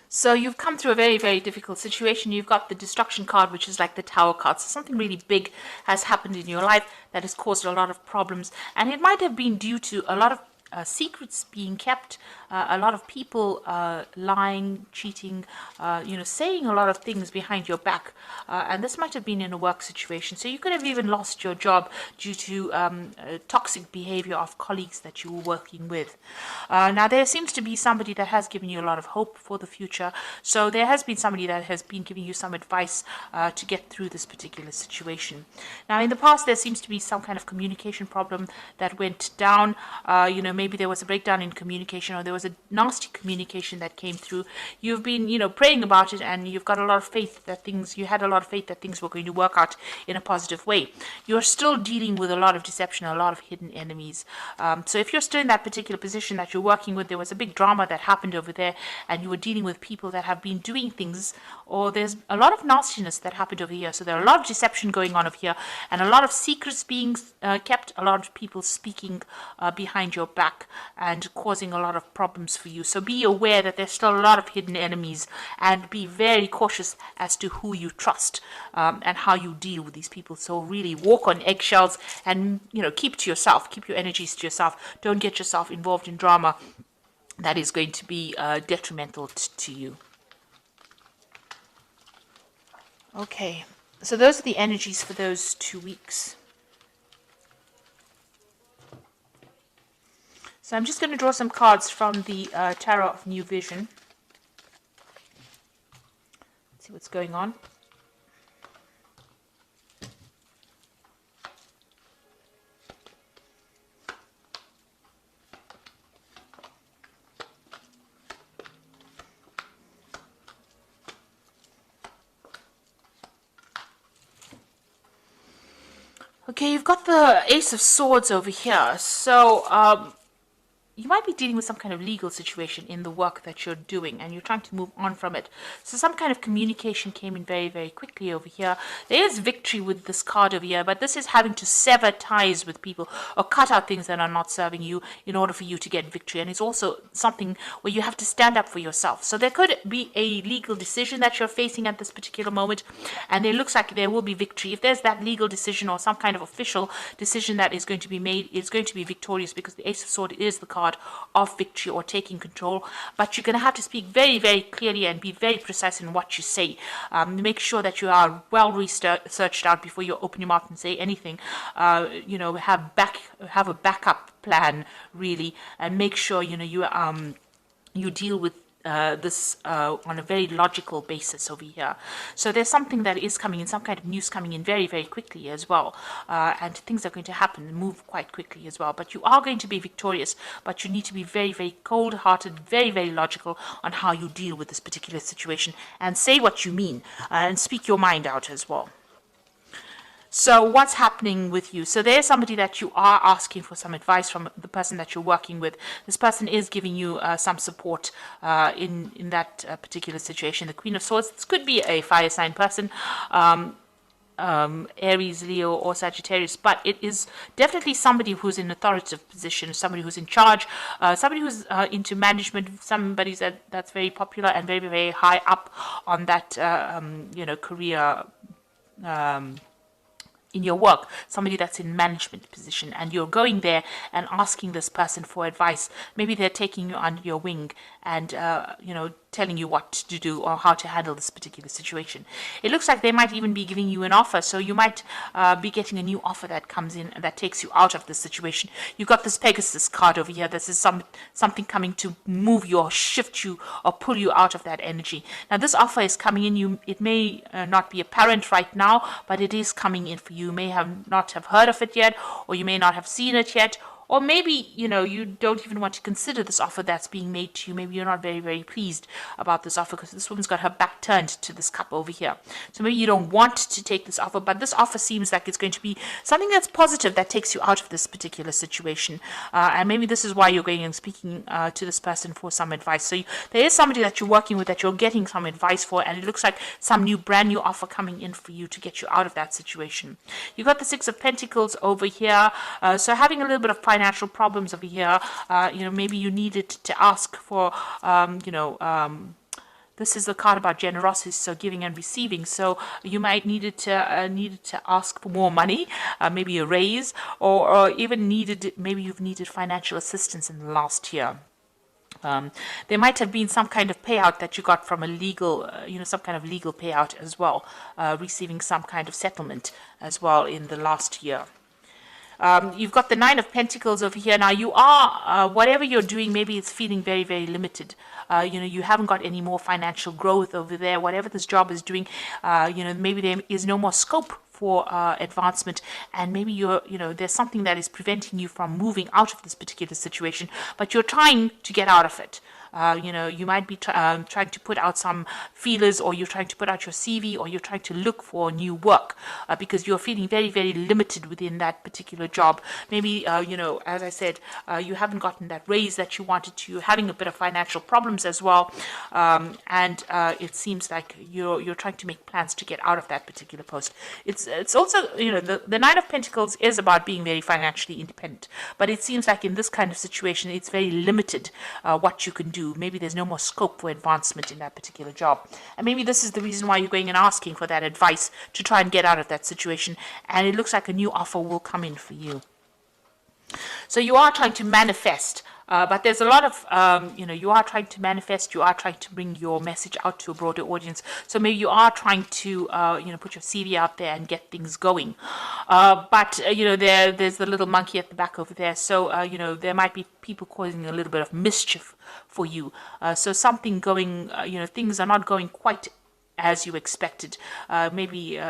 So you've come through a very, very difficult situation. You've got the destruction card, which is like the tower card. So something really big has happened in your life that has caused a lot of problems. And it might have been due to a lot of secrets being kept, a lot of people lying, cheating, saying a lot of things behind your back. And this might have been in a work situation. So you could have even lost your job due to toxic behavior of colleagues that you were working with. Now, there seems to be somebody that has given you a lot of hope for the future. So there has been somebody that has been giving you some advice to get through this particular situation. Now, in the past, there seems to be some kind of communication problem that went down. Maybe there was a breakdown in communication, or there was a nasty communication that came through. You've been, praying about it, and you've got a lot of faith that you had a lot of faith that things were going to work out in a positive way. You're still dealing with a lot of deception, a lot of hidden enemies. So if you're still in that particular position that you're working with, there was a big drama that happened over there, and you were dealing with people that have been doing things, or there's a lot of nastiness that happened over here. So there are a lot of deception going on over here, and a lot of secrets being kept, a lot of people speaking behind your back and causing a lot of problems for you. So be aware that there's still a lot of hidden enemies, and be very cautious as to who you trust and how you deal with these people. So really walk on eggshells, and keep to yourself, keep your energies to yourself. Don't get yourself involved in drama that is going to be detrimental to you. Okay, so those are the energies for those 2 weeks. So I'm just going to draw some cards from the Tarot of New Vision. Let's see what's going on. Okay, you've got the Ace of Swords over here. So, you might be dealing with some kind of legal situation in the work that you're doing, and you're trying to move on from it. So some kind of communication came in very, very quickly over here. There is victory with this card over here, but this is having to sever ties with people or cut out things that are not serving you in order for you to get victory. And it's also something where you have to stand up for yourself. So there could be a legal decision that you're facing at this particular moment, and it looks like there will be victory. If there's that legal decision or some kind of official decision that is going to be made, it's going to be victorious, because the Ace of Swords is the card of victory or taking control. But you're going to have to speak very, very clearly and be very precise in what you say. Make sure that you are well researched out before you open your mouth and say anything. Have a backup plan, really, and make sure you deal with this on a very logical basis over here. So there's something that is coming in, some kind of news coming in very, very quickly as well. And things are going to happen and move quite quickly as well. But you are going to be victorious, but you need to be very, very cold-hearted, very, very logical on how you deal with this particular situation, and say what you mean and speak your mind out as well. So what's happening with you? So there's somebody that you are asking for some advice from, the person that you're working with. This person is giving you some support in that particular situation. The Queen of Swords, this could be a fire sign person, Aries, Leo, or Sagittarius, but it is definitely somebody who's in authoritative position, somebody who's in charge, somebody who's into management, somebody that's very popular and very, very high up on that career in your work, somebody that's in management position, and you're going there and asking this person for advice. Maybe they're taking you under your wing and telling you what to do or how to handle this particular situation. It looks like they might even be giving you an offer, so you might be getting a new offer that comes in and that takes you out of this situation. You've got this Pegasus card over here. This is something coming to move you or shift you or pull you out of that energy. Now this offer is coming in. It may not be apparent right now, but it is coming in for you. You may not have heard of it yet, or you may not have seen it yet, or maybe, you don't even want to consider this offer that's being made to you. Maybe you're not very, very pleased about this offer because this woman's got her back turned to this cup over here. So maybe you don't want to take this offer, but this offer seems like it's going to be something that's positive that takes you out of this particular situation. And maybe this is why you're going and speaking to this person for some advice. So there is somebody that you're working with that you're getting some advice for, and it looks like some brand new offer coming in for you to get you out of that situation. You've got the Six of Pentacles over here. So having a little bit of financial problems over here. Maybe you needed to ask for, This is the card about generosity, so giving and receiving. So you might needed to ask for more money, maybe a raise, or even maybe you've needed financial assistance in the last year. There might have been some kind of payout that you got from a legal, some kind of legal payout as well, receiving some kind of settlement as well in the last year. You've got the Nine of Pentacles over here. Now you are, whatever you're doing, maybe it's feeling very, very limited. You haven't got any more financial growth over there. Whatever this job is doing, maybe there is no more scope for advancement, and maybe there's something that is preventing you from moving out of this particular situation, but you're trying to get out of it. You might be trying to put out some feelers, or you're trying to put out your CV, or you're trying to look for new work because you're feeling very, very limited within that particular job. Maybe, as I said, you haven't gotten that raise that you wanted to. You're having a bit of financial problems as well. And it seems like you're trying to make plans to get out of that particular post. It's also, the Nine of Pentacles is about being very financially independent. But it seems like in this kind of situation, it's very limited what you can do. Maybe there's no more scope for advancement in that particular job. And maybe this is the reason why you're going and asking for that advice to try and get out of that situation. And it looks like a new offer will come in for you. So you are trying to manifest, but there's a lot of, you are trying to manifest, you are trying to bring your message out to a broader audience. So maybe you are trying to, put your CV out there and get things going. But there's the little monkey at the back over there. So, there might be people causing a little bit of mischief for you. So something going, things are not going quite as you expected. Maybe,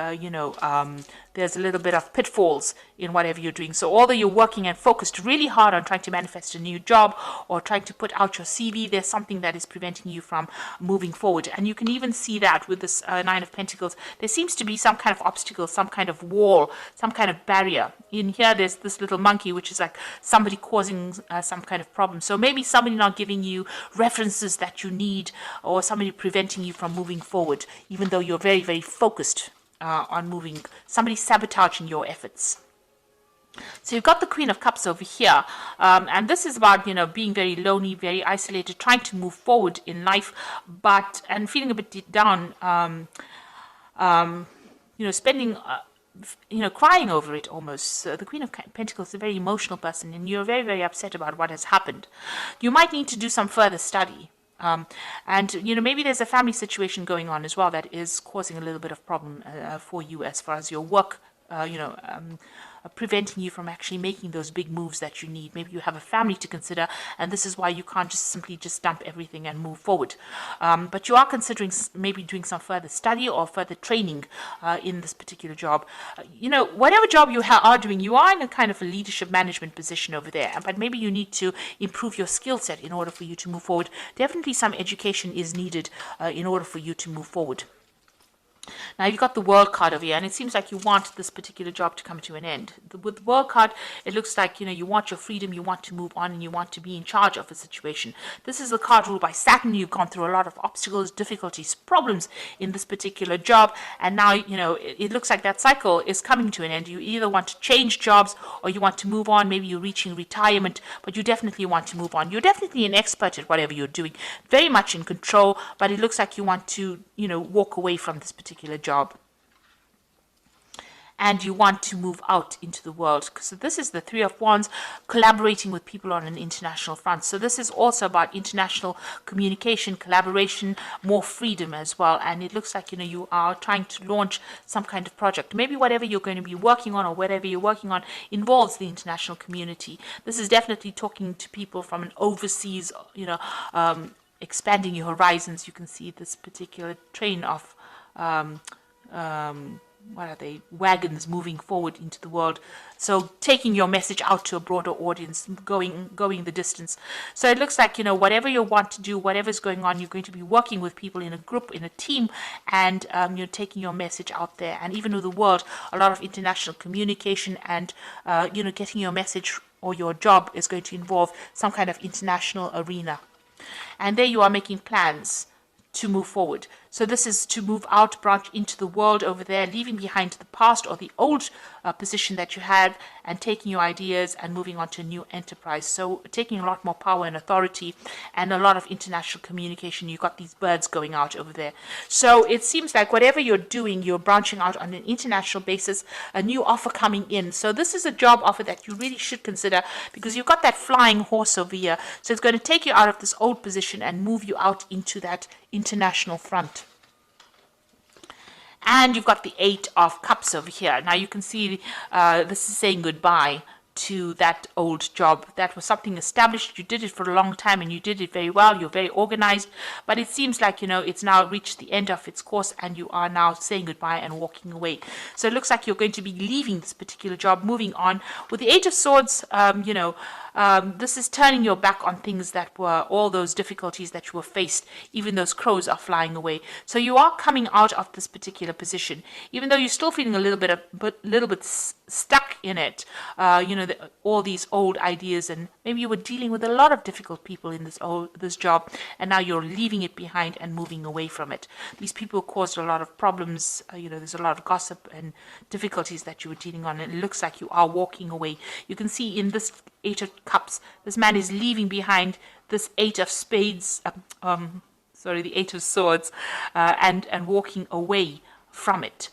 there's a little bit of pitfalls in whatever you're doing. So although you're working and focused really hard on trying to manifest a new job or trying to put out your CV, there's something that is preventing you from moving forward. And you can even see that with this Nine of Pentacles. There seems to be some kind of obstacle, some kind of wall, some kind of barrier. In here, there's this little monkey, which is like somebody causing some kind of problem. So maybe somebody not giving you references that you need, or somebody preventing you from moving forward, even though you're very, very focused on moving, somebody sabotaging your efforts. So you've got the Queen of Cups over here, and this is about, being very lonely, very isolated, trying to move forward in life, and feeling a bit down, spending, crying over it almost. So the Queen of Pentacles is a very emotional person, and you're very, very upset about what has happened. You might need to do some further study. And maybe there's a family situation going on as well that is causing a little bit of problem for you as far as your work, preventing you from actually making those big moves that you need. Maybe you have a family to consider, and this is why you can't just simply dump everything and move forward. But you are considering maybe doing some further study or further training in this particular job. Whatever job you are doing, you are in a kind of a leadership management position over there, but maybe you need to improve your skill set in order for you to move forward. Definitely some education is needed in order for you to move forward. Now you've got the World card over here, and it seems like you want this particular job to come to an end. With the World card, it looks like, you want your freedom, you want to move on, and you want to be in charge of a situation. This is a card ruled by Saturn. You've gone through a lot of obstacles, difficulties, problems in this particular job, and now, it looks like that cycle is coming to an end. You either want to change jobs or you want to move on. Maybe you're reaching retirement, but you definitely want to move on. You're definitely an expert at whatever you're doing, very much in control, but it looks like you want to, walk away from this particular job, and you want to move out into the world. So this is the Three of Wands, collaborating with people on an international front. So this is also about international communication, collaboration, more freedom as well. And it looks like, you are trying to launch some kind of project. Maybe whatever you're going to be working on, or whatever you're working on, involves the international community. This is definitely talking to people from an overseas, expanding your horizons. You can see this particular train of what are they, wagons moving forward into the world. So taking your message out to a broader audience, going the distance. So it looks like, whatever you want to do, whatever's going on, you're going to be working with people in a group, in a team, and you're taking your message out there. And even with the world, a lot of international communication and, getting your message or your job is going to involve some kind of international arena. And there you are making plans to move forward. So this is to move out, branch into the world over there, leaving behind the past or the old position that you had, and taking your ideas and moving on to a new enterprise. So taking a lot more power and authority and a lot of international communication. You've got these birds going out over there. So it seems like whatever you're doing, you're branching out on an international basis, a new offer coming in. So this is a job offer that you really should consider, because you've got that flying horse over here. So it's going to take you out of this old position and move you out into that international front. And you've got the 8 of Cups over here. Now you can see this is saying goodbye to that old job. That was something established. You did it for a long time and you did it very well. You're very organized. But it seems like, it's now reached the end of its course and you are now saying goodbye and walking away. So it looks like you're going to be leaving this particular job, moving on. With the 8 of Swords, this is turning your back on things that were all those difficulties that you were faced. Even those crows are flying away. So you are coming out of this particular position, even though you're still feeling a little bit stuck in it. All these old ideas, and maybe you were dealing with a lot of difficult people in this job, and now you're leaving it behind and moving away from it. These people caused a lot of problems. There's a lot of gossip and difficulties that you were dealing on, and it looks like you are walking away. You can see in this 8 of Cups, this man is leaving behind this 8 of Spades, the 8 of Swords, and walking away from it.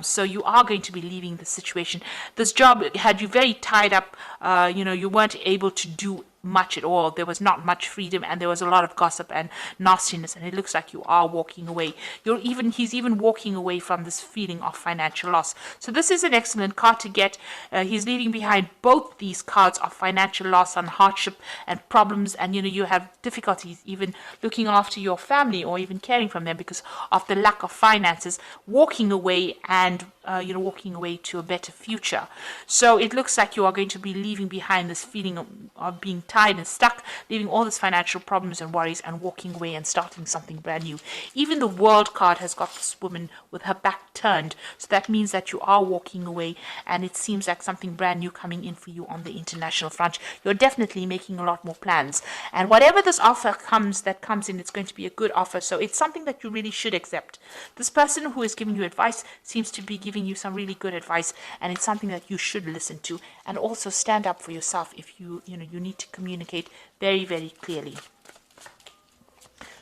So you are going to be leaving the situation. This job had you very tied up. You weren't able to do much at all. There was not much freedom, and there was a lot of gossip and nastiness, and it looks like you are walking away. He's even walking away from this feeling of financial loss. So this is an excellent card to get. He's leaving behind both these cards of financial loss and hardship and problems, and you have difficulties even looking after your family or even caring from them because of the lack of finances. Walking away and walking away to a better future. So it looks like you are going to be leaving behind this feeling of being tied and stuck, leaving all these financial problems and worries, and walking away and starting something brand new. Even the World card has got this woman with her back turned. So that means that you are walking away, and it seems like something brand new coming in for you on the international front. You're definitely making a lot more plans. And whatever this offer comes in, it's going to be a good offer. So it's something that you really should accept. This person who is giving you advice seems to be giving you some really good advice, and it's something that you should listen to, and also stand up for yourself if you need to communicate very, very clearly.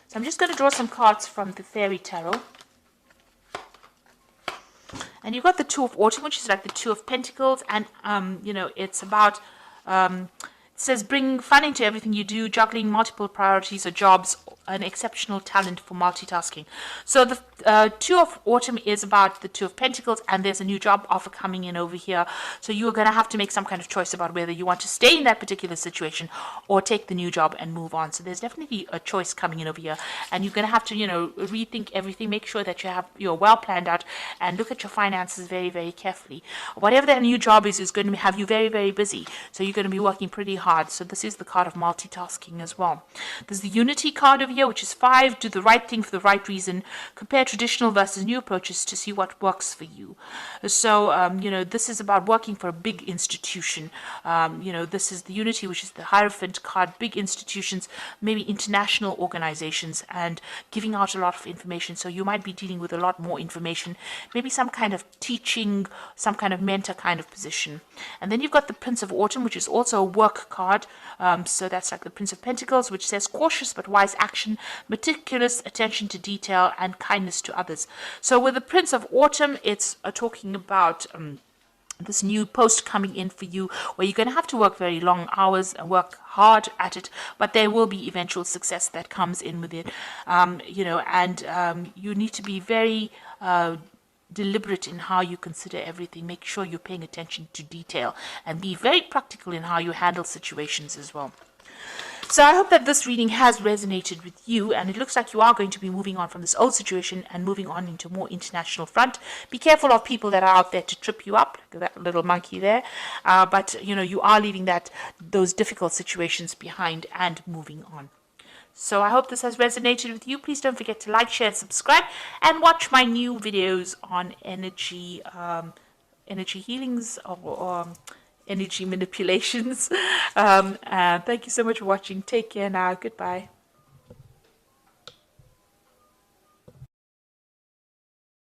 So I'm just going to draw some cards from the Fairy Tarot. And you've got the 2 of Autumn, which is like the 2 of Pentacles, and it's about it says bring fun into everything you do, juggling multiple priorities or jobs, an exceptional talent for multitasking. So the 2 of Autumn is about the 2 of Pentacles, and there's a new job offer coming in over here. So you're going to have to make some kind of choice about whether you want to stay in that particular situation or take the new job and move on. So there's definitely a choice coming in over here, and you're going to have to rethink everything. Make sure that you're well planned out, and look at your finances very, very carefully. Whatever that new job is going to have you very, very busy. So you're going to be working pretty hard. So this is the card of multitasking as well. There's the Unity card over here, which is 5. Do the right thing for the right reason. Compare traditional versus new approaches to see what works for you. So, this is about working for a big institution. This is the Unity, which is the Hierophant card. Big institutions, maybe international organizations, and giving out a lot of information. So you might be dealing with a lot more information. Maybe some kind of teaching, some kind of mentor kind of position. And then you've got the Prince of Autumn, which is also a work card. So that's like the Prince of Pentacles, which says cautious but wise action, meticulous attention to detail, and kindness to others. So with the Prince of Autumn, it's talking about this new post coming in for you, where you're going to have to work very long hours and work hard at it, but there will be eventual success that comes in with it. You need to be very deliberate in how you consider everything. Make sure you're paying attention to detail, and be very practical in how you handle situations as well. So I hope that this reading has resonated with you, and it looks like you are going to be moving on from this old situation and moving on into a more international front. Be careful of people that are out there to trip you up, like that little monkey there. But you are leaving those difficult situations behind and moving on. So I hope this has resonated with you. Please don't forget to like, share, and subscribe, and watch my new videos on energy healings or energy manipulations. Thank you so much for watching. Take care now. Goodbye.